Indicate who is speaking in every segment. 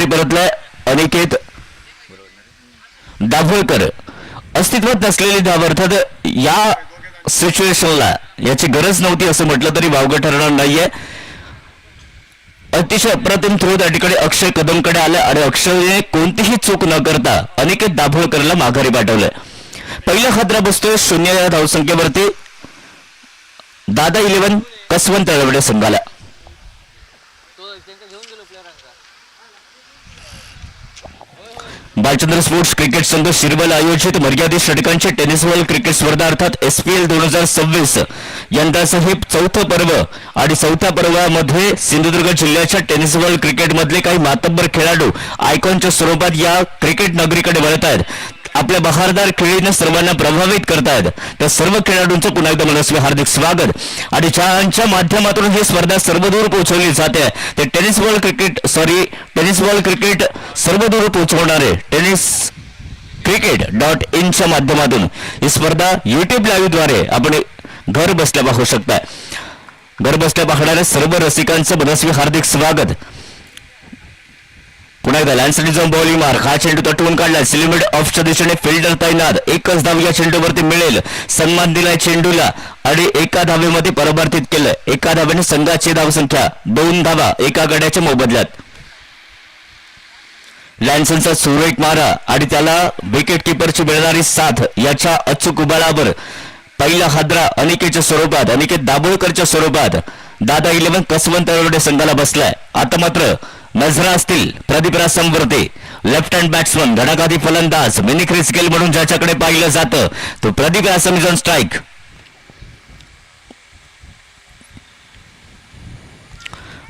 Speaker 1: परतलाय अनिकेत दाभोळकर. अस्तित्वात नसलेली धाव अर्थात या सिच्युएशनला याची गरज नव्हती असं म्हटलं तरी वावगं ठरणार नाहीये. अतिशय अप्रतिम थ्रो त्या ठिकाणी अक्षय कदमकडे आलं आणि अक्षयने कोणतीही चूक न करता अनिकेत दाभोळकरला माघारी पाठवलंय. पहिला खतरा बसतोय 0 या धावसंख्येवरती दादा 11 कसवंत तळवडे संघाला. बालचंद्र स्पोर्ट्स क्रिकेट संघ शिरवल आयोजित मर्यादित षटकांची टेनिस वर्ल्ड क्रिकेट स्पर्धा अर्थात SPL 2026 यंदाचं हे चौथं पर्व आणि चौथ्या पर्वामध्ये सिंधुदुर्ग जिल्ह्याच्या टेनिस वर्ल्ड क्रिकेटमधले काही मातब्बर खेळाडू आयकॉनच्या स्वरूपात या क्रिकेट नगरीकडे वळत आहेत. आपल्या बहारदार खेळीने सर्वांना प्रभावित करतायत. त्या सर्व खेळाडूंचं पुन्हा एकदा मनस्वी हार्दिक स्वागत आणि ज्यांच्या माध्यमातून ही स्पर्धा सर्वदूर पोहोचवली जाते ते टेनिस वर्ल्ड क्रिकेट सर्वदूर पोहोचवणारे टेनिस cricket.in च्या माध्यमातून ही स्पर्धा YouTube लाईव्ह द्वारे आपण घर बसल्या पाहू शकता. घर बसल्या पाहणाऱ्या सर्व रसिकांचं मनस्वी हार्दिक स्वागत. पुन्हा एकदा लॅन्सनिझम बॉलिंग मार्क. हा चेंडू तटवून काढला. सिलिमिड ऑफच्या दिशेने फिल्डर तैनात. एकच धाव या चेंडूवरती मिळेल. सन्मान दिलाय चेंडूला आणि एका धावेमध्ये परावर्तित केलं. एका धावेने संघाची धावसंख्या 2 धावा एका गड्याच्या मोबदल्यात. लॅन्सनचा सुरेख मारा आणि त्याला विकेट किपरची मिळणारी साथ याच्या अचूक उबाळावर पहिला हादरा अनिकेतच्या स्वरूपात अनिकेत दाभोळकरच्या स्वरूपात दादा 11 कसवंत तळवडे संघाला बसलाय. आता मात्र नजरा असतील प्रदीप रासमवरती. लेफ्ट हँड बॅट्समन धडाकाधी फलंदाज मिनी क्रिस गेल म्हणून ज्याच्याकडे पाहिलं जातं तो Pradeep rasam is on strike.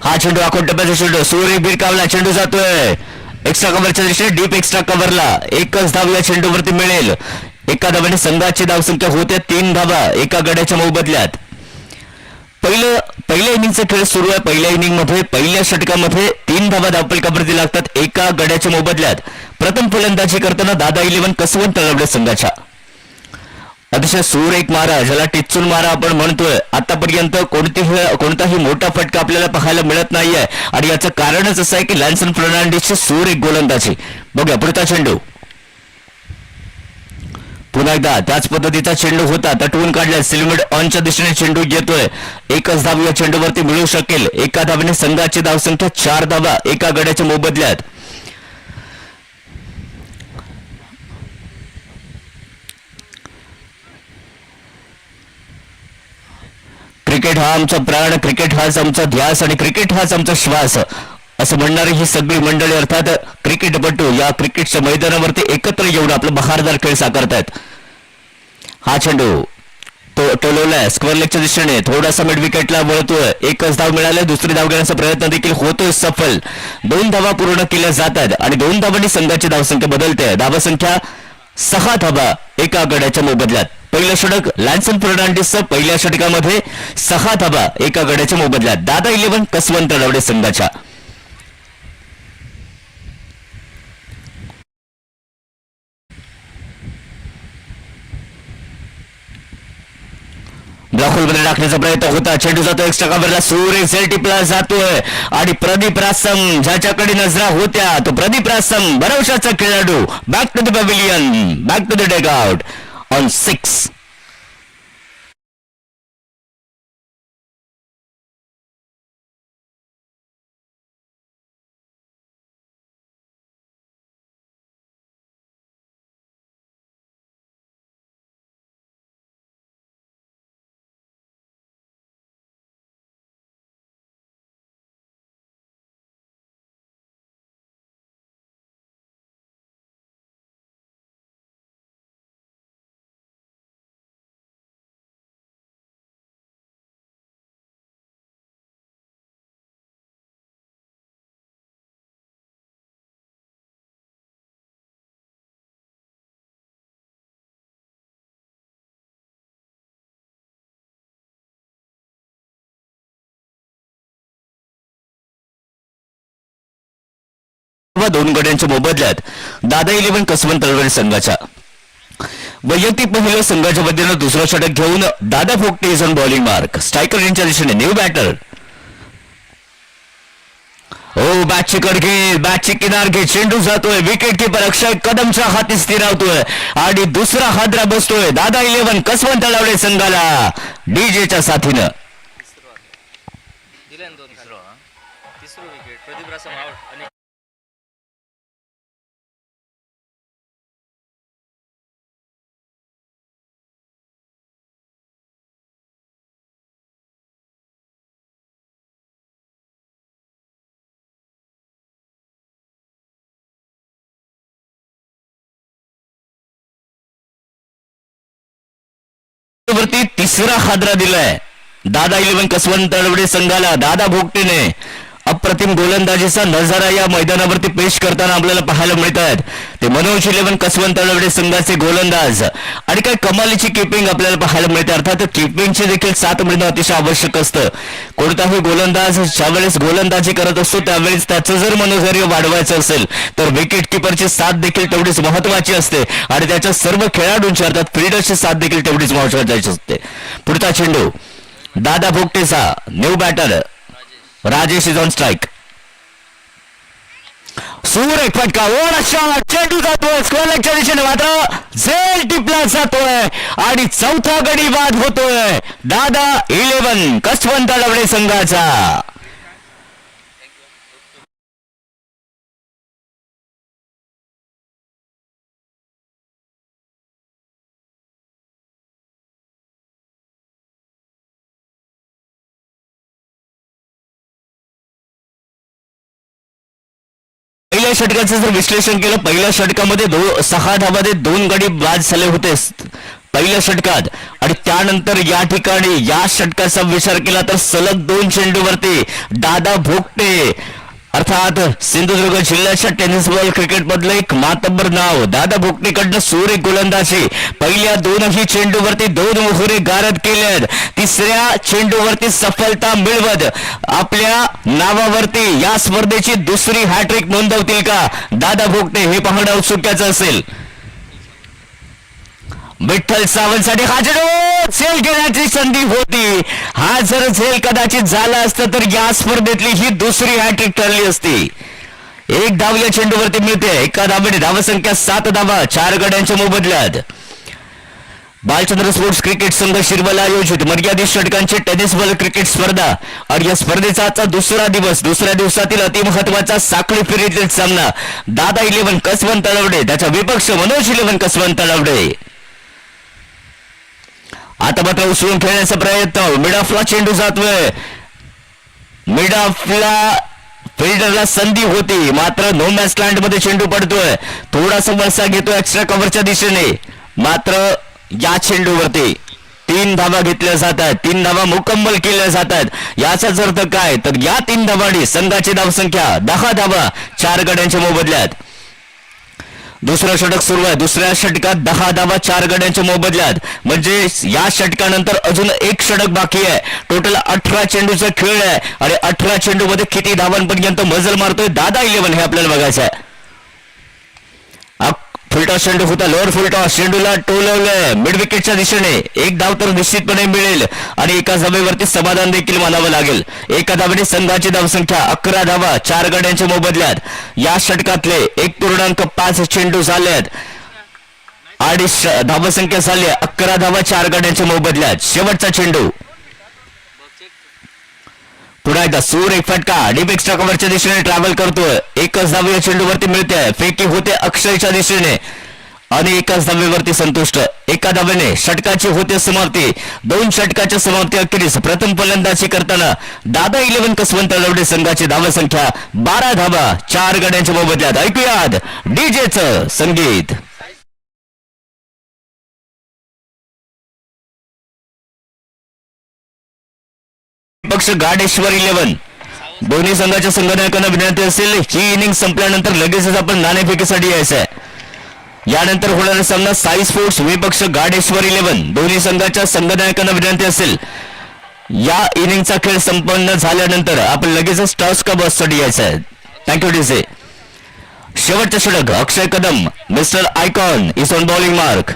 Speaker 1: हा चेंडू आखून टप्प्याचा चेंडू सूर्य भिरकावला. चेंडू जातोय एक्स्ट्रा कव्हरच्या दिशेने डीप एक्स्ट्रा कव्हरला. एकच धाव या चेंडूवरती मिळेल. एका धावाने संघाची धावसंख्या होते 3 धावा एका गड्याच्या मोबदल्यात. पहिल्या इनिंगचा खेळ सुरू आहे. पहिल्या इनिंग मध्ये पहिल्या षटकामध्ये 3 धावा धावफलकावरती लागतात एका गड्याच्या मोबदल्यात. प्रथम फलंदाजी करताना दादा 11 कसवंत तळवडे संघाच्या. अतिशय सुरेख मारा ज्याला टिच्चून मारा आपण म्हणतोय. आतापर्यंत कोणताही मोठा फटका आपल्याला पाहायला मिळत नाहीये आणि याचं कारणच असं आहे की लॅन्सन फर्नांडिसची सुरेख गोलंदाजी. बघूया पुढचा चेंडू. पुन्हा एकदा त्याच पद्धतीचा चेंडू होता. तटवून काढला. सिलिमिड ऑनच्या दिशेने चेंडू येतोय. एकच धाव या चेंडूवरती मिळू शकेल. एका धावेने संघाची धावसंख्या 4 धावा एका गड्याच्या मोबदल्यात. क्रिकेट हा आमचा प्राण, क्रिकेट हाच आमचा ध्यास आणि क्रिकेट हाच आमचा श्वास असं म्हणणारी ही सगळी मंडळी अर्थात क्रिकेटपटू या क्रिकेटच्या मैदानावरती एकत्र येऊन आपला बहारदार खेळ साकारतायत. हा चेंडू टोलवलाय स्क्वेअर लेगच्या दिशेने. थोडासा मिड विकेटला वळतोय. एकच धाव मिळाले. दुसरी धाव घेण्याचा प्रयत्न देखील होतोय सफल. 2 धावा पूर्ण केल्या जातात आणि 2 धावांनी संघाची धावसंख्या बदलते. धावसंख्या 6 धावा एका गड्याच्या मोबदल्यात. पहिलं षटक लॅन्सन फर्नांडिसचं. पहिल्या षटकामध्ये 6 धावा एका गड्याच्या मोबदल्यात. दादा 11 कसवंत तळवडे संघाच्या. ब्लॉकहोलमध्ये टाकण्याचा प्रयत्न होता. चेंडू जातो एक्स्ट्रा कव्हरला. सूर्य सेल टिपला जातोय आणि प्रदीप रासम ज्याच्याकडे नजरा होत्या तो प्रदीप रासम भरवशाचा खेळाडू. Back to the pavilion. Back to the deck out on 6. व 2 गड्यांच्या मोबदल्यात दादा 11 कसवंत तळवडे संघाच्या. वैयक्तिक पहिलं संघाच्या वतीनं दुसरं षटक घेऊन Dada Phokate is on bowling mark. Striker यांच्या दिशेने न्यू बॅटर हो बॅटची कडघे बॅटची किनार घे चेंडू जातोय विकेट किपर अक्षय कदमच्या हाती स्थिरावतोय आणि दुसरा हादरा बसतोय दादा 11 कसवंत तळवडे संघाला डीजेच्या साथीनं वरती तिसरा हादरा दिलाय दादा 11 कसवंत तळवडे संघाला दादा भोगटेने अप्रतिम गोलंदाजीचा नजारा या मैदानावरती पेश करताना आपल्याला पाहायला मिळत आहेत ते मनोज 11 कसवंत तळवडे संघाचे गोलंदाज आणि काय कमालीची किपिंग आपल्याला पाहायला मिळते अर्थात किपिंगचे देखील साथ मिळणं अतिशय आवश्यक असतं कोणताही गोलंदाज ज्यावेळेस गोलंदाजी करत असतो त्यावेळेस त्याचं जर मनोधैर्य वाढवायचं असेल तर विकेट किपरची साथ देखील तेवढीच महत्वाची असते आणि त्याच्या सर्व खेळाडूंची अर्थात फिल्डरची साथ देखील तेवढीच महत्वाची असते पुढचा चेंडू दादा भोगटेचा new batter Rajesh is on strike सूर एक फटका ओढा शॉट चेंडू जातोय स्क्वेअरच्या दिशेने मात्र झेल टिपला जातोय आणि चौथा गडी बाद होतोय दादा 11 कसवंत तळवडे संघाचा पहिल्या षटकाचं जर विश्लेषण केलं पहिल्या षटकामध्ये 6 धावांमध्ये 2 गडी बाद झाले होते पहिल्या षटकात आणि त्यानंतर या ठिकाणी या षटकाचा विचार केला तर सलग 2 चेंडूवरती दादा भोगटे अर्थात सिंधुदुर्ग जिल्ह्याच्या टेनिस बॉल क्रिकेट मधलं एक मातब्बर नाव दादा भोगटेकडनं सूर्य गोलंदाजी पहिल्या 2ही चेंडूवरती 2 मोहरे गारद केल्यात तिसऱ्या चेंडूवरती सफलता मिळवत आपल्या नावावरती या स्पर्धेची दुसरी हॅट्रिक नोंदवतील का दादा भोगटे हे पाहणं औत्सुक्याचं असेल विठ्ठल सावंतसाठी हा चेंडू झेल घेण्याची संधी होती हा जर झेल कदाचित झाला असतं तर या स्पर्धेतली ही दुसरी हॅट्रिक ठरली असती एक धाव या चेंडूवरती मिळते एका धावेने धावसंख्या 7 धावा 4 गड्यांच्या मोबदल्यात बालचंद्र स्पोर्ट्स क्रिकेट संघ शिरवल आयोजित मर्यादित षटकांची टेनिस बॉल क्रिकेट स्पर्धा आणि या स्पर्धेचा आजचा दुसरा दिवस दुसऱ्या दिवसातील अतिमहत्वाचा साखळी फेरीतील सामना दादा 11 कसवंत तळवडे त्याचा विपक्ष मनोज 11 कसवंत तळवडे आता मात्र उचलून खेळण्याचा प्रयत्न मिड ऑफला चेंडू जातोय मिड ऑफला फिल्डरला संधी होती मात्र नो मॅच लँड मध्ये चेंडू पडतोय थोडासा वळसा घेतोय एक्स्ट्रा कव्हरच्या दिशेने मात्र या चेंडूवरती 3 धावा घेतल्या जातात 3 धावा मुकम्मल केल्या जातात याचा अर्थ काय तर या 3 धावांनी संघाची धावसंख्या 10 धावा 4 गड्यांच्या मोबदल्यात दुसरं षटक सुरू आहे दुसऱ्या षटकात 10 धावा 4 गड्यांच्या मोबदल्यात म्हणजे या षटकानंतर अजून एक षटक बाकी आहे टोटल 18 चेंडूचा खेळ आहे आणि 18 चेंडूमध्ये किती धावांपर्यंत मजल मारतोय दादा 11 हे आपल्याला बघायचं आहे फुलटॉस चेंडू होता लोअर फुलटॉस चेंडूला टोलवलंय मिड विकेटच्या दिशेने एक धाव तर निश्चितपणे मिळेल आणि एका धावेवरती समाधान देखील मानावं लागेल एका धावेने संघाची धावसंख्या 11 धावा 4 गड्यांच्या मोबदल्यात या षटकातले 1.5 चेंडू झालेत आणि धावसंख्या झाली 11 धावा 4 गड्यांच्या मोबदल्यात शेवटचा चेंडू पुन्हा एकदा सूर एक फटका डीप एक्स्ट्रा कव्हरच्या दिशेने ट्रॅव्हल करतोय एकच धाव या चेंडूवरती मिळते फेकी होते अक्षयच्या दिशेने आणि एकाच धावेवरती संतुष्ट एका धावेने षटकाची होते समाप्ती 2 षटकाच्या समाप्ती अखेरीस प्रथम फलंदाजी करताना दादा 11 कसवंत तळवडे संघाची धावसंख्या 12 धावा 4 गड्यांच्या मोबदल्यात ऐकूयात डीजेचं संगीत पक्ष गाडेश्वर 11 दोन्ही संघाच्या संघनायकांना विनंती असेल ही इनिंग संपल्यानंतर लगेचच आपण नाणेफेकीसाठी यायचं आहे यानंतर होणारा सामना साई स्पोर्ट्स विपक्ष गाडेश्वर 11 दोन्ही संघाच्या संघनायकांना विनंती असेल या इनिंगचा खेळ संपन्न झाल्यानंतर आपण लगेचच टॉस का बॉससाठी यायचं आहे थँक्यू डीजे शेवटचा षटक Akshay Kadam mister icon is on bowling mark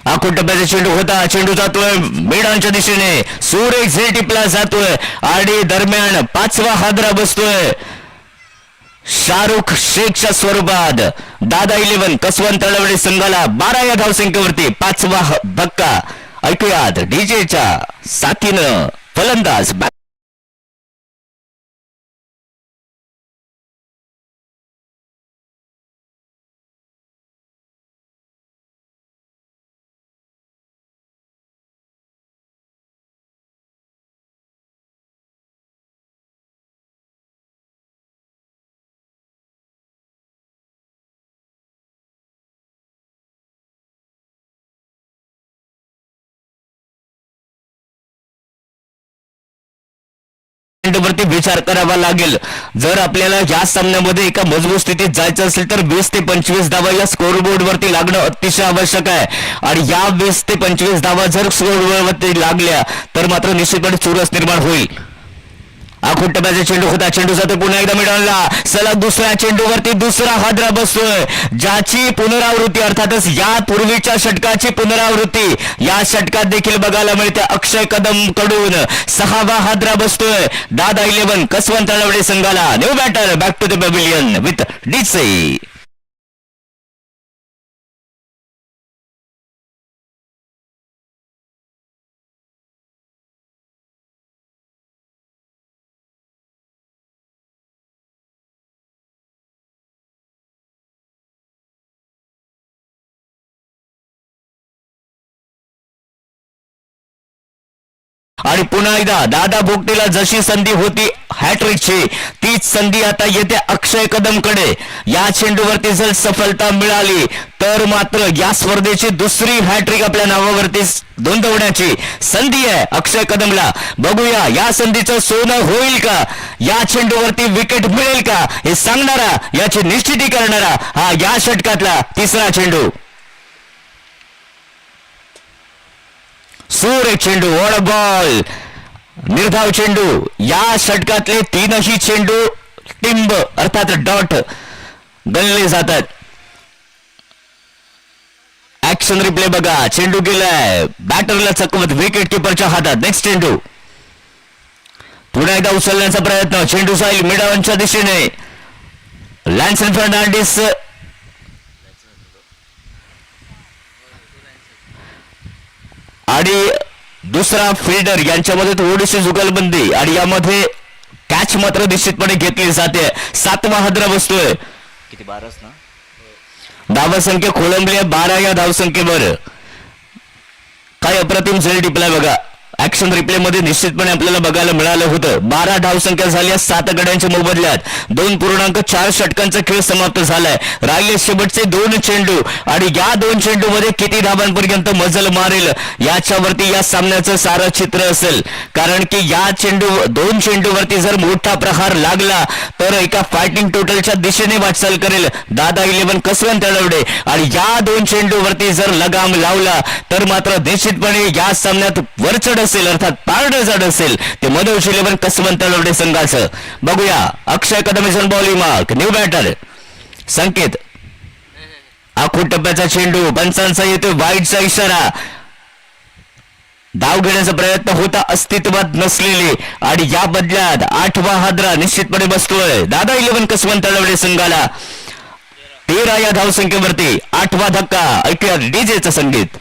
Speaker 1: आखूड टप्प्याचा चेंडू होता, चेंडू जातोय मेडांच्या दिशेने, सुरेख झेल टिपला जातोय आणि दरम्यान 5वा हादरा बसतोय शाहरुख शेखच्या स्वरूपात. दादा 11 कसवंत तळवडे संघाला 12 या धावसंख्येवरती 5वा धक्का. ऐकूयात डीजेच्या साथीनं फलंदाज वरती विचार करावा लागेल. जर आपल्याला या सामन्यामध्ये एका मजबूत स्थितीत जायचं असेल तर 20 ते 25 धावा या स्कोरबोर्ड वरती लागणं अतिशय आवश्यक आहे. आणि या 20 ते 25 धावा जर स्कोरबोर्ड वरती लागल्या तर मात्र निश्चितपणे चुरस निर्माण होईल. आखूड टप्प्याचा चेंडू होता, चेंडू जातो पुन्हा एकदा मिडॉनला, सलग दुसऱ्या चेंडूवरती दुसरा हादरा बसतोय, ज्याची पुनरावृत्ती अर्थातच या पूर्वीच्या षटकाची पुनरावृत्ती या षटकात देखील बघायला मिळते. अक्षय कदम कडून 6वा हादरा बसतोय दादा 11 कसवंत तळवडे संघाला. New batter back to the pavilion with DC. आणि पुन्हा एकदा दादा भोगटेला जशी संधी होती हॅट्रिकची तीच संधी आता येते अक्षय कदमकडे. या चेंडूवरती जर सफलता मिळाली तर मात्र या स्पर्धेची दुसरी हॅट्रिक आपल्या नावावरती नोंदवण्याची संधी आहे अक्षय कदमला. बघूया या संधीचं सोनं होईल का, या चेंडूवरती विकेट मिळेल का हे सांगणारा, याची निश्चिती करणारा हा या षटकातला तिसरा चेंडू. सुरेख चेंडू, ऑड बॉल, निर्धाव चेंडू. या षटकातले 3ही चेंडू टिंब अर्थात डॉट गणले जातात. ऍक्शन रिप्ले बघा, चेंडू गेलाय बॅटरला चकवत विकेट किपरच्या हातात. नेक्स्ट चेंडू पुन्हा एकदा उचलण्याचा प्रयत्न, चेंडू जाईल मिडॉनच्या दिशेने. लॅन्सन फर्नांडिस आणि दुसरा फिल्डर यांच्यामध्ये थोडीशी जुगलबंदी आणि यामध्ये कॅच मात्र निश्चितपणे घेतली जाते. 7वा हादरा बसतोय. किती 12 ना धावसंख्या खोळंबली 12 या धावसंख्येवर. काय अप्रतिम झेल टिपलाय बघा. ऍक्शन रिप्ले मध्ये निश्चितपणे आपल्याला बघायला मिळालं होतं. 12 धावसंख्या झाल्या 7 गड्यांच्या मोबदल्यात. 2.4 षटकांचा खेळ समाप्त झालाय. राहिले शेवटचे 2 चेंडू आणि या 2 चेंडू मध्ये किती धावांपर्यंत मजल मारेल याच्यावरती या सामन्याचं सारं चित्र असेल. कारण की या 2 चेंडूवरती जर मोठा प्रहार लागला तर एका फायटिंग टोटलच्या दिशेने वाटचाल करेल दादा 11 कसवंत तळवडे. आणि या 2 चेंडूवरती जर लगाम लावला तर मात्र निश्चितपणे या सामन्यात वरचढ असेल अर्थात पारडं जड असेल ते मनोज 11 कसवंत तळवडे संघाचं. बघूया Akshay Kadam is on bowling mark. New batter Sanket. आखूड टप्प्याचा चेंडू, पंचांचा येतो वाईटचा इशारा. धाव घेण्याचा प्रयत्न होता अस्तित्वात नसलेले आणि या बदल्यात 8वा हादरा निश्चितपणे बसतोय दादा 11 कसवंत तळवडे संघाला. 13 या धावसंख्येवरती 8वा धक्का. ऐकूया डीजेचं संगीत.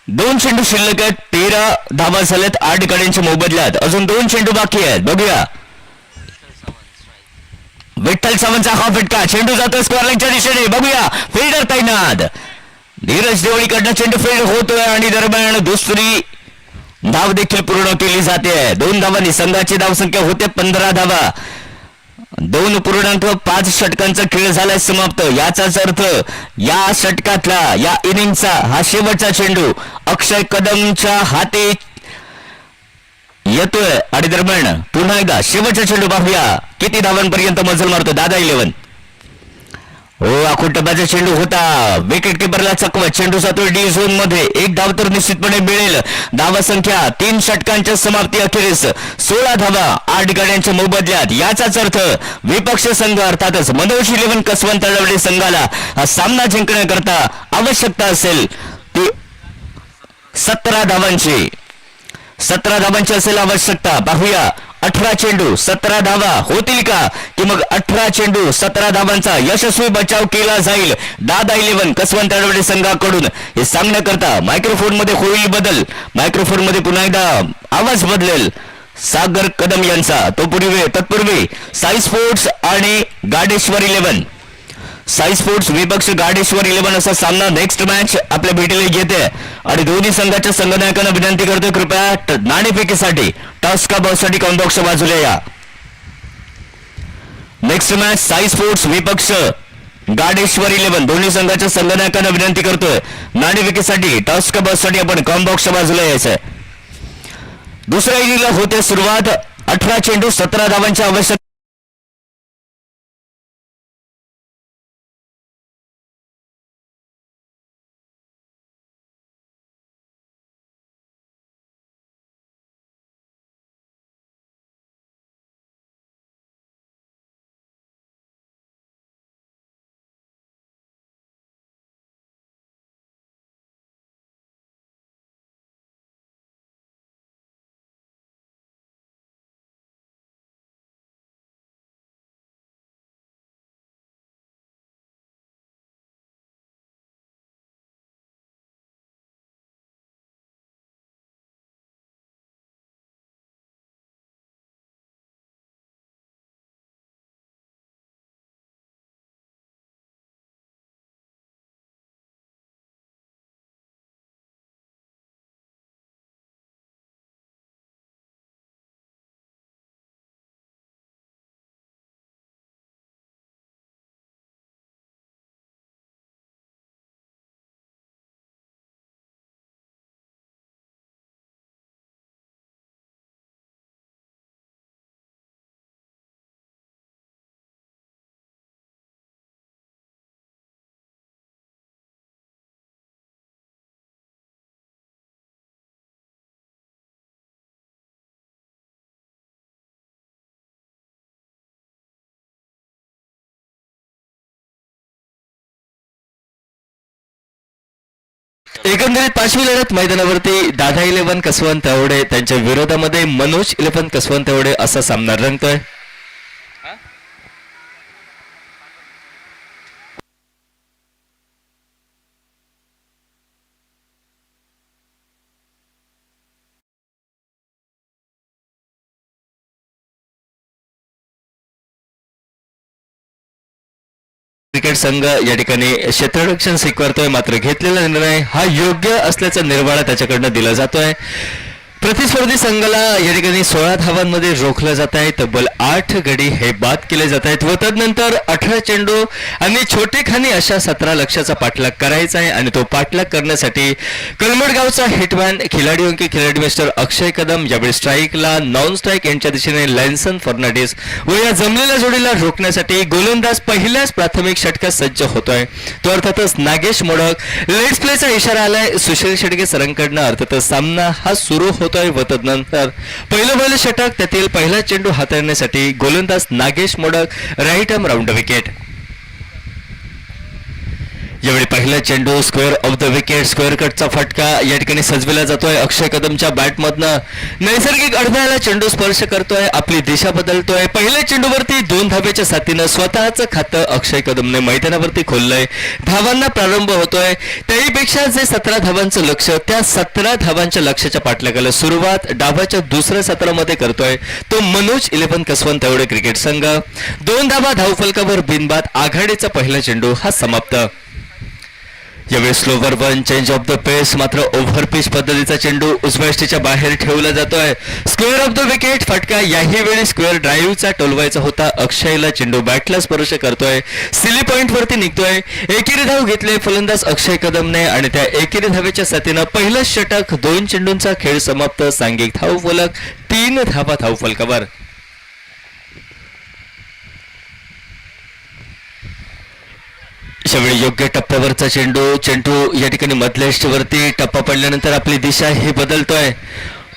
Speaker 1: दोन चेंडू शिल्लक आहेत. 13 धावा झाल्यात 8 गड्यांच्या मोबदल्यात. अजून 2 चेंडू बाकी आहेत. बघूया विठ्ठल सावंतचा हा फटका. चेंडू जातो स्क्वेअरलाईनच्या दिशेने. बघूया फिल्डर तैनात. धीरज देवळीकडनं चेंडू फील्ड होतोय आणि दरम्यान दुसरी धाव देखील पूर्ण केली जाते. 2 धावांनी संघाची धावसंख्या होते 15 धावा. 2.5 षटकांचा खेळ झालाय समाप्त. याचाच अर्थ या षटकातला या इनिंगचा हा शेवटचा चेंडू अक्षय कदमच्या हाती येतोय आणि दरम्यान पुन्हा एकदा शेवटचा चेंडू पाहूया किती धावांपर्यंत मजल मारतो दादा 11. हो आखून टप्प्याचा चेंडू होता, विकेट किपरला चकवत चेंडू जातोय डी झोन मध्ये. एक धाव तर निश्चितपणे मिळेल. धावा संख्या 3 षटकांच्या समाप्ती अखेरीस 16 धावा 8 गाड्यांच्या मोबदल्यात. याचाच अर्थ विपक्ष संघ अर्थातच मनोज 11 कसवंत तळवडे संघाला हा सामना जिंकण्याकरता आवश्यकता असेल ती 17 धावांची. 17 धावांची असेल आवश्यकता. पाहूया 18 चेंडू 17 धावा होतील का, की मग 18 चेंडू 17 धावांचा यशस्वी बचाव केला जाईल दादा 11 कसवंत तळवडे संघाकडून. हे सांगण्याकरता मायक्रोफोन मध्ये होईल बदल. मायक्रोफोन मध्ये पुन्हा एकदा आवाज बदलेल सागर कदम यांचा. तत्पूर्वी साई स्पोर्ट्स आणि गाडेश्वर 11, साई स्पोर्ट्स विपक्ष गाडेश्वर 11 असा सामना नेक्स्ट मॅच आपल्या भेटीला येते. आणि दोन्ही संघाच्या संघनायकांना विनंती करतोय कृपया नाणेफेकीसाठी टॉस का बॉक्ससाठी कॉम्बॉक्सच्या बाजूला या. नेक्स्ट मॅच साई स्पोर्ट्स विपक्ष गाडेश्वर 11 दोन्ही संघाच्या संघनायकांना विनंती करतोय नाणेफेकीसाठी टॉस का बॉक्ससाठी आपण कॉम्बॉक्सच्या बाजूला यायचंय. दुसऱ्या इनिंगला होते सुरुवात. 18 चेंडू 17 धावांच्या आवश्यक.
Speaker 2: एकंदरीत 5वी लढत मैदानावरती दादा 11 कसवंत तळवडे त्यांच्या विरोधामध्ये मनोज 11 कसवंत तळवडे असा सामना रंगतोय. क्रिकेट संघ या ठिकाणी क्षेत्ररक्षण स्वीकारतोय, मात्र घेतलेला निर्णय हा योग्य असल्याचा निर्वाळा त्याच्याकडनं दिला जातोय. प्रतिस्पर्धी संघाला या ठिकाणी 16 धावांमध्ये रोखलं जात आहे. तब्बल 8 गडी हे बाद केले जात आहेत व तदनंतर 18 चेंडू आणि छोटे खानी अशा 17 लक्ष्याचा पाठलाग करायचा आहे. आणि तो पाठलाग करण्यासाठी कलमडगावचा हिटमॅन खिलाडी मिस्टर अक्षय कदम यावेळी स्ट्राईकला नॉन स्ट्राईक यांच्या दिशेने लॅन्सन फर्नांडिस व या जमलेल्या जोडीला रोखण्यासाठी गोलंदाज पहिल्याच प्राथमिक षटकात सज्ज होतोय. तो अर्थातच नागेश मोडक. लेट्स प्लेचा इशारा आलाय सुशील शेडगे सरांकडनं. अर्थातच सामना हा सुरू होतोय व तदनंतर पहिलं षटक त्यातील पहिला चेंडू हाताळण्यासाठी गोलंदाज Nagesh Modak right arm round wicket. यावेळी पहिला चेंडू square off the wicket square कटचा फटका या ठिकाणी सजविला जातोय. अक्षय कदमच्या बॅटमधनं नैसर्गिक अडथळ्याला चेंडू स्पर्श करतोय, आपली दिशा बदलतोय. पहिल्या चेंडूवरती 2 धावेच्या साथीनं स्वतःचं खातं अक्षय कदमने मैदानावरती खोललंय. धावांना प्रारंभ होतोय. त्याहीपेक्षा जे 17 धावांचं लक्ष, त्या 17 धावांच्या लक्ष्याच्या पाठलागाला सुरुवात डावाच्या दुसऱ्या सत्रामध्ये करतोय तो मनोज 11 कसवंत तळवडे क्रिकेट संघ. 2 धावा धावफलकावर बिनबाद. आघाडीचा पहिला चेंडू हा समाप्त. यावेळी slower one change of the pace, मात्र ओव्हर पिच पद्धतीचा चेंडू उजव्या यष्टीच्या बाहेर ठेवला जातोय. स्क्वेअर ऑफ द विकेट फटका. याही वेळी स्क्वेअर ड्राईव्हचा टोलवायचा होता. अक्षयला चेंडू बॅटला स्पर्श करतोय, सिली पॉइंट वरती निघतोय. एकेरी धाव घेतले फलंदाज अक्षय कदमने आणि त्या एकेरी धावेच्या साथीनं पहिलं षटक, 2 चेंडूंचा खेळ समाप्त. सांघिक धाव फलक 3 धावा धाव फलकावर. अशावेळी योग्य टप्प्यावरचा चेंडू या ठिकाणी मधल्या यष्टीवरती टप्पा पडल्यानंतर आपली दिशा ही बदलतोय.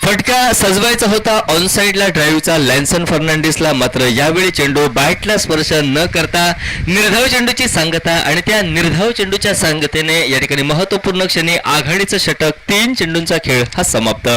Speaker 2: फटका सजवायचा होता ऑन साइडला ड्राईव्हचा लॅन्सन फर्नांडिसला, मात्र यावेळी चेंडू बॅटला स्पर्श न करता निर्धाव चेंडूची सांगता आणि त्या निर्धाव चेंडूच्या सांगतेने या ठिकाणी महत्वपूर्ण क्षणी आघाडीचं षटक, 3 चेंडूंचा खेळ हा समाप्त.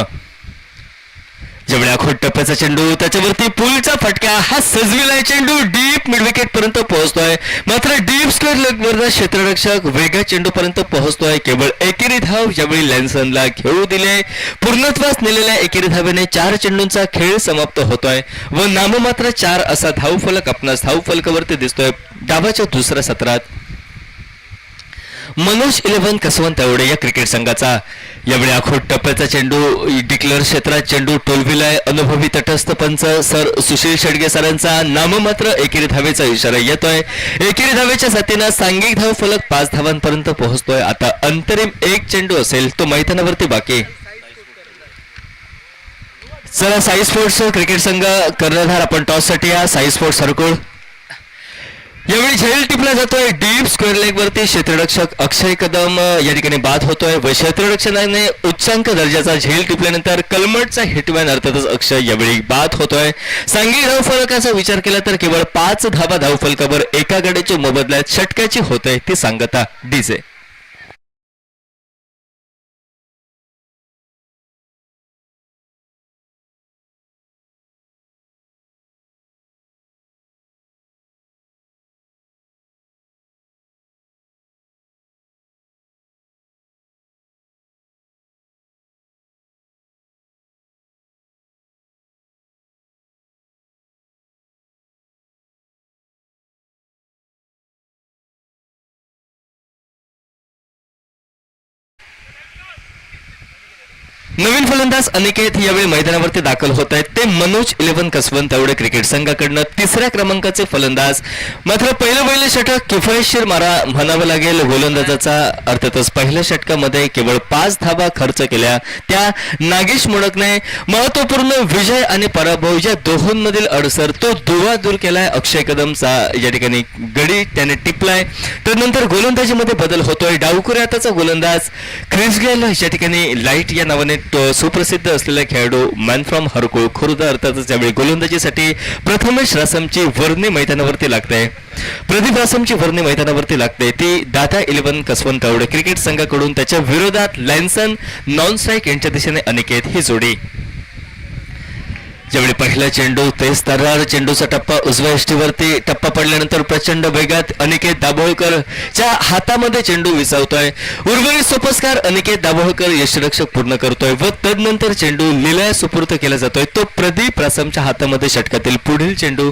Speaker 2: ज्यावेळी आखोट टप्प्याचा चेंडू, त्याच्यावरती पुलचा फटका, हा सजविलाय चेंडू डीप मिड विकेट पर्यंत पोहोचतोय, मात्र डीप स्क्वेअर लेगवरचा क्षेत्ररक्षक वेगळ्या चेंडू पर्यंत पोहोचतोय. केवळ एकेरी धाव यावेळी लॅन्सनला घेऊ दिले. पूर्णत्वास नेलेल्या एकेरी धावेने 4 चेंडूंचा खेळ समाप्त होतोय व नाममात्र 4 असा धावफलक आपणास धावफलकावरती दिसतोय. डावाच्या दुसऱ्या सत्रात मनोज 11 कसवंत एवढे या क्रिकेट संघाचा. यावेळी आखोट टप्प्याचा चेंडू डिक्लेअर क्षेत्रात चेंडू टोलविलाय. अनुभवी तटस्थ पंच सर सुशील शेडगे सरांचा नाममात्र एकेरी धावेचा इशारा येतोय. एकेरी धावेच्या साथीनं सांघिक धाव फलक 5 धावांपर्यंत पोहोचतोय. आता अंतरिम 1 चेंडू असेल तो मैदानावरती बाकी. चला साई स्पोर्ट्स क्रिकेट संघ कर्णधार, आपण टॉससाठी या. साई स्पोर्ट्स सरकुळ. यावेळी झेल टिपला जातोय डीप स्क्वेअर लेग वरती. क्षेत्ररक्षक अक्षय कदम या ठिकाणी बाद होतोय व क्षेत्ररक्षकाने उच्चांक दर्जाचा झेल टिपल्यानंतर कलमटचा हिटमॅन अर्थातच अक्षय यावेळी बाद होतोय. सांघिक धाव फलकाचा विचार केला तर केवळ 5 धावा धाव फलकावर एका गड्याच्या मोबदल्यात षटकाची होते ती सांगता. डीजे नवीन फलंदाज अनिकेत यावेळी मैदानावरती दाखल होत आहेत. ते मनोज 11 कसवंत एवढे क्रिकेट संघाकडनं 3ऱ्या क्रमांकाचे फलंदाज. मात्र पहिलं षटक किफायतशीर मारा म्हणावं लागेल गोलंदाजाचा. अर्थातच पहिल्या षटकामध्ये केवळ 5 धावा खर्च केल्या त्या नागेश मोडकने. महत्वपूर्ण विजय आणि पराभव या दोहोंमधील अडसर तो दुवा दूर केलाय. अक्षय कदमचा या ठिकाणी गडी त्याने टिपलाय. त्यानंतर गोलंदाजीमध्ये बदल होतोय. डावकुऱ्या आताचा गोलंदाज ख्रिस गेल या ठिकाणी लाईट या नावाने सुप्रसिद्ध असलेला खेळाडू मॅन फ्रॉम हरकुळ खुर्द अर्थातच यावेळी गोलंदाजीसाठी प्रथमेश रासमची वर्णी मैदानावरती लागते. प्रदीप रासमची वर्णी मैदानावरती लागते ती दादा 11 कसवंत एवढे क्रिकेट संघाकडून. त्याच्या विरोधात लॅन्सन नॉन स्ट्राईक यांच्या दिशेने अनिकेत ही जोडी. ज्यावेळी पहिला चेंडू तेज तर्रार चेंडूचा टप्पा उजव्या यष्टीवरती टप्पा पडल्यानंतर प्रचंड वेगात अनिकेत दाभोळकरच्या हातामध्ये चेंडू विसावतोय. उर्वरित सोपस्कार अनिकेत दाभोळकर यष्टीरक्षक पूर्ण करतोय व तदनंतर चेंडू लिलया सुपूर्त केला जातोय. तो प्रदीप रासमच्या हातामध्ये षटकातील पुढील चेंडू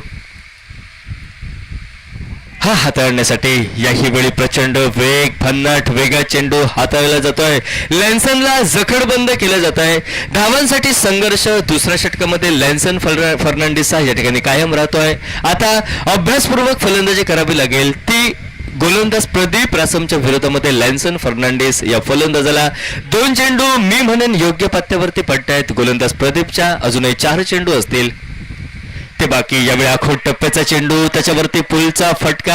Speaker 2: हा हाताळण्यासाठी याही वेळी प्रचंड वेग भन्नाट वेगात चेंडू हाताळला जातोय. लॅन्सनला जखडबंद केलं जात आहे. धावांसाठी संघर्ष दुसऱ्या षटकामध्ये लॅन्सन फर्नांडिस या ठिकाणी कायम राहतोय. आता अभ्यासपूर्वक फलंदाजी करावी लागेल ती गोलंदाज प्रदीप रासमच्या विरोधामध्ये लॅन्सन फर्नांडिस या फलंदाजाला. 2 चेंडू मी म्हणेन योग्य पत्त्यावरती पडतायत. गोलंदाज प्रदीपच्या अजूनही 4 चेंडू असतील ते बाकी. यावेळी आखोट टप्प्याचा चेंडू त्याच्यावरती पुलचा फटका.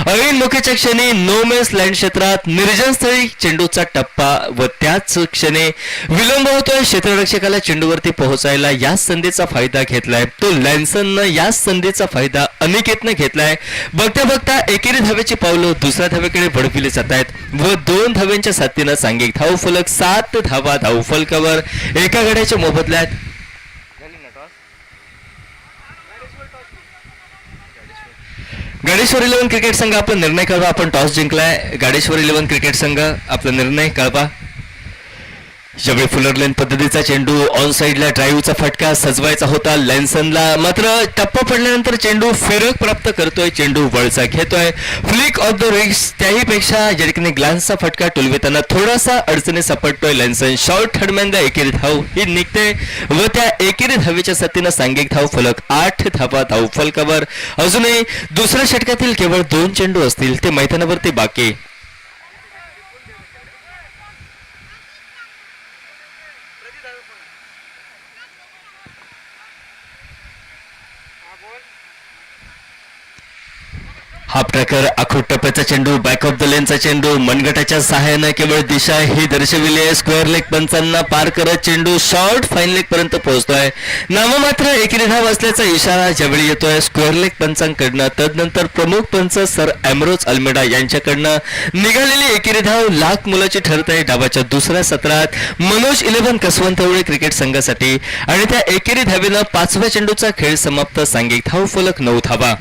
Speaker 2: ऐन मुख्यच्या क्षणी नो मेस लँड क्षेत्रात निर्जन स्थळी चेंडूचा टप्पा व त्याच क्षणी विलंब होतोय. क्षेत्ररक्षकाला चेंडूवरती पोहोचायला याच संधीचा फायदा घेतलाय तो लॅन्सननं. याच संधीचा फायदा अनिकेतनं घेतलाय. बघता बघता एकेरी धावेची पावलं दुसऱ्या धावेकडे वळविली जात आहेत व 2 धाव्यांच्या साथीनं सांघिक धाव फलक 7 धावा धाव फलकावर एका गड्याच्या मोबदल्यात. गाडेश्वर 11 क्रिकेट संघ आपला निर्णय कळवा. आपण टॉस जिंकलाय. गाडेश्वर 11 क्रिकेट संघ आपला निर्णय कळवा. यावेळी फुलर लेन पद्धतीचा चेंडू ऑन साइडला ड्राईव्हचा फटका सजवायचा होता लॅन्सनला, मात्र टप्पा पडल्यानंतर चेंडू फेरक प्राप्त करतोय, चेंडू वळचा घेतोय, फ्लिक ऑफ द रिस्ट त्याहीपेक्षा या ठिकाणी ग्लान्सचा फटका टुलविताना थोडासा अडचणी सापडतोय लॅन्सन. शॉर्ट थर्डमॅन एकेरी धाव ही निघते व त्या एकेरी धावेच्या साथीनं सांघिक धाव फलक 8 धावा धाव फलकावर. अजूनही दुसऱ्या षटकातील केवळ 2 चेंडू असतील ते मैदानावरती बाकी. हाफ ट्रॅकर आखूट टप्प्याचा चेंडू, बॅक ऑफ द लेनचा चेंडू, मनगटाच्या सहाय्यानं केवळ दिशा ही दर्शविली आहे. स्क्वेअर लेग पंचांना पार करत चेंडू शॉर्ट फाईन लेग पर्यंत पोहोचतोय. नाममात्र एकेरी धाव असल्याचा इशारा ज्यावेळी येतोय स्क्वेअर लेग पंचांकडनं, तदनंतर प्रमुख पंच सर एम्ब्रोज अल्मेडा यांच्याकडनं निघालेली एकेरी धाव लाख मुलाची ठरत आहे. डावाच्या दुसऱ्या सत्रात मनोज 11 कसवंतवळे क्रिकेट संघासाठी आणि त्या एकेरी धावेनं 5व्या चेंडूचा खेळ समाप्त. सांघिक धाव फलक 9 धावा.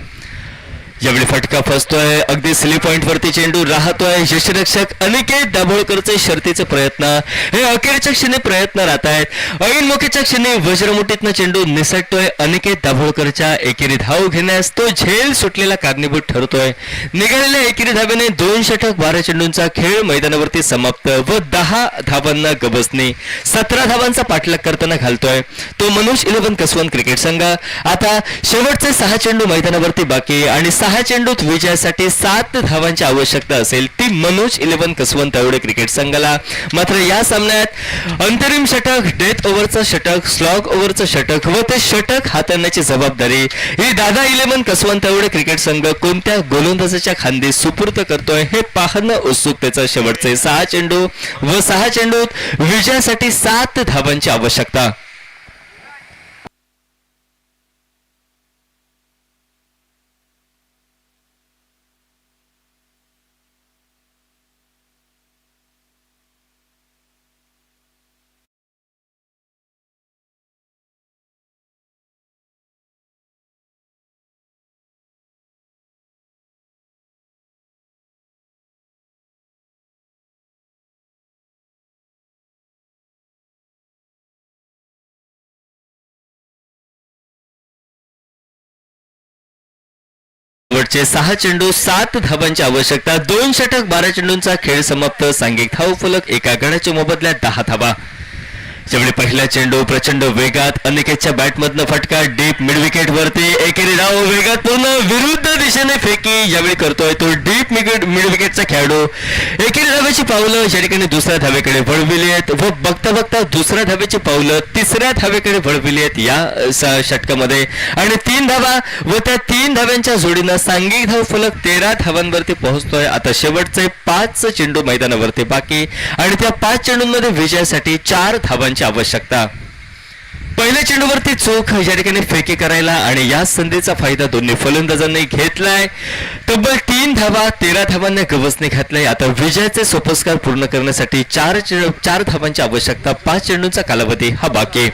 Speaker 2: यावेळी फटका फसतोय, अगदी स्ली पॉइंट वरती चेंडू राहतोय. यष्टिरक्षक अनिकेत दाभोळकरचे शर्तीचे प्रयत्न हे अखेरच्या क्षणी प्रयत्न राहत आहेत. ऐन मोक्याच्या क्षणी वज्रमुठीतनं चेंडू निसटतोय. अनिकेत दाभोळकरच्या एकेरी धाव घेण्यास तो झेल सुटलेला कारणीभूत ठरतोय. निघालेल्या एकेरी धावेने 2 षटक 12 चेंडूंचा खेळ मैदानावरती समाप्त व 10 धावांना गबसणे. 17 धावांचा पाठलाग करताना घालतोय तो मनोज 11 कसवंत क्रिकेट संघ. आता शेवटचे 6 चेंडू मैदानावरती बाकी आणि 6 चेंडूत विजयासाठी 7 धावांची आवश्यकता असेल ती मनोज 11 कसवंत तावडे क्रिकेट संघाला. मात्र या सामन्यात अंतरिम षटक, डेथ ओव्हरचं षटक, स्लॉग ओव्हरचं षटक व ते षटक हाताळण्याची जबाबदारी ही दादा 11 कसवंत तावडे क्रिकेट संघ कोणत्या गोलंदाजाच्या खांदी सुपूर्द करतोय हे पाहणं उत्सुकतेचं. शेवटचे 6 चेंडू व 6 चेंडूत विजयासाठी 7 धावांची आवश्यकता. शेवटचे 6 चेंडू 7 धावांची आवश्यकता. 2 षटक 12 चेंडूंचा खेळ समाप्त. सांघिक धाव फलक एका गड्याच्या मोबदल्यात 10 धावा. यावेळी पहिला चेंडू प्रचंड वेगात अनिकेतच्या बॅटमधनं फटका डीप मिड विकेट वरती. एकेरी धाव वेगात पूर्ण विरुद्ध दिशेने फेकी यावेळी करतोय तो डीप मिड विकेटचा खेळाडू. एकेरी धावेची पावलं या ठिकाणी दुसऱ्या धावेकडे वळविली आहेत व बघता बघता दुसऱ्या धावेची पावलं तिसऱ्या धावेकडे वळविली आहेत या षटकामध्ये. आणि 3 धावा व त्या 3 धाव्यांच्या जोडीनं सांघिक धाव फलक 13 धावांवरती पोहोचतोय. आता शेवटचे 5 चेंडू मैदानावरती बाकी आणि त्या 5 चेंडूंमध्ये विजयासाठी 4 धावांची आवश्यकता. पहिल्या चेंडूवरती चोख या ठिकाणी फेकी करायला आणि या संधीचा फायदा दोन्ही फलंदाजांनी घेतलाय. तब्बल 3 धावा 13 धावांना गवसणी घातलाय. आता विजयाचे सोपस्कार पूर्ण करण्यासाठी 4 धावांची आवश्यकता. 5 चेंडूंचा कालावधी हा बाकी.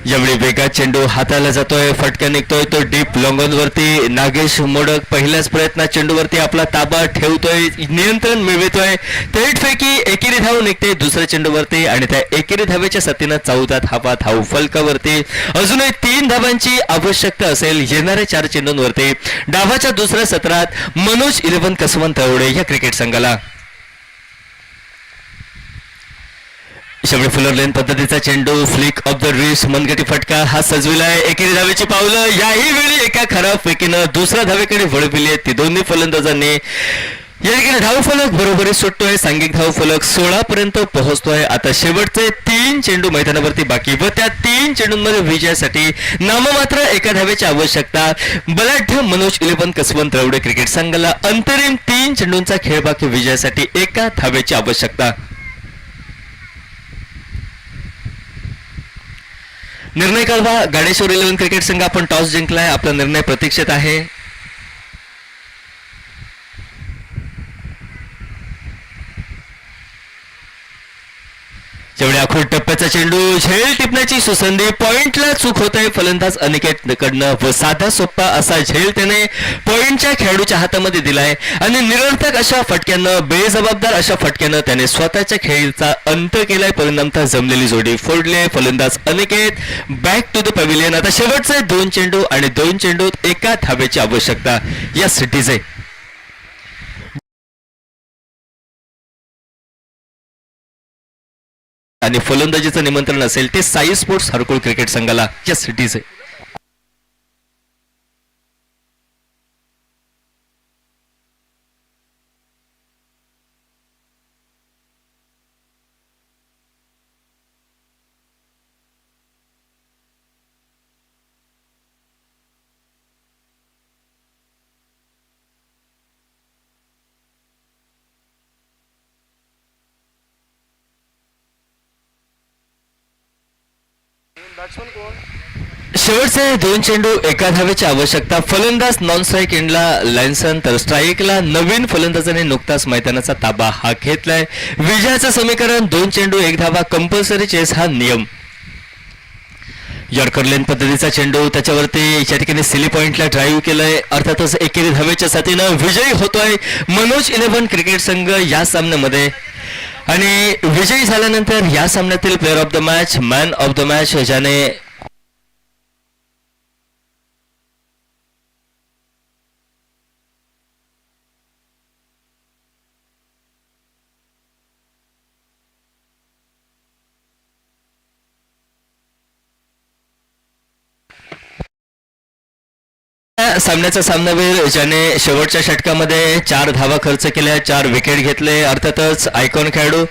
Speaker 2: यावेळी वेगात चेंडू हाताला जातोय, फटका निघतोय तो डीप लॉंगॉन वरती. नागेश मोडक पहिल्याच प्रयत्नात चेंडूवरती आपला ताबा ठेवतोय, नियंत्रण मिळवतोय. थेट फेकी एकेरी धाव निघते दुसऱ्या चेंडूवरती आणि त्या एकेरी धावेच्या साथीनं 14 धावा धाव फलकावरती. अजूनही 3 धावांची आवश्यकता असेल येणाऱ्या 4 चेंडूंवरती. डावाच्या दुसऱ्या सत्रात मनोज 11 कसवंत तावडे या क्रिकेट संघाला. शेवटी फुलर लेन पद्धतीचा चेंडू, फ्लिक ऑफ द रिस्ट मनगटी फटका हा सजविलाय. एकेरी धावेची पावलं याही वेळी एका खराब फेकीनं दुसऱ्या धावेकडे वळविली आहेत ती दोन्ही फलंदाजांनी. या ठिकाणी धाव फलक बरोबरी सुटतोय. सांघिक धाव फलक 16 पर्यंत पोहोचतोय. आता शेवटचे 3 चेंडू मैदानावरती बाकी व त्या 3 चेंडूंमध्ये विजयासाठी नाममात्र एका धावेची आवश्यकता. बलाढ्य मनोज 11 कसवंत तावडे क्रिकेट संघाला अंतरिम 3 चेंडूंचा खेळ बाकी. विजयासाठी 1 धावेची आवश्यकता. निर्णय कळवा. गाडेश्वर 11 क्रिकेट संघ आपण टॉस जिंकलाय, आपला निर्णय प्रतीक्षेत आहे. जेवढे आखूड टप्प्याचा चेंडू झेल टिपण्याची सुसंधी, पॉइंटला चूक होत आहे फलंदाज अनिकेत कडनं व साधा सोप्पा असा झेल त्याने पॉइंटच्या खेळाडूच्या हातामध्ये दिलाय आणि निरर्थक अशा फटक्यानं, बेजबाबदार अशा फटक्यानं त्याने स्वतःच्या खेळीचा अंत केलाय. परिणामतः जमलेली जोडी फोडले. फलंदाज Aniket back to the pavilion. आता शेवटचे 2 चेंडू आणि 2 चेंडूत एका धावेची आवश्यकता या सिटीज आहे. आणि फलंदाजीचं निमंत्रण असेल ते साई स्पोर्ट्स हरकुळ क्रिकेट संघाला या सिटीज आहे. शेवटचे 2 चेंडू एका धावेची आवश्यकता. फलंदाज नॉन स्ट्राईक एंडला लॅन्सन तर स्ट्राईकला नवीन फलंदाजाने नुकताच मैदानाचा ताबा हा घेतलाय. विजयाचं समीकरण 2 चेंडू 1 धावा, कंपल्सरी चेस हा नियम. यॉर्कर लेन पद्धतीचा चेंडू त्याच्यावरती या ठिकाणी सिली पॉइंटला ड्राईव्ह केलंय. अर्थातच एकेरी धावेच्या साथीनं विजयी होतोय मनोज 11 क्रिकेट संघ या सामन्यामध्ये. आणि विजयी झाल्यानंतर या सामन्यातील player of the match, man of the match ज्याने सामन्याचा सामनावीर ज्याने शेवटच्या षटकामध्ये 4 धावा खर्च केल्या, 4 विकेट घेतले. अर्थातच आयकॉन खेळाडू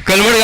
Speaker 2: कलमडगाव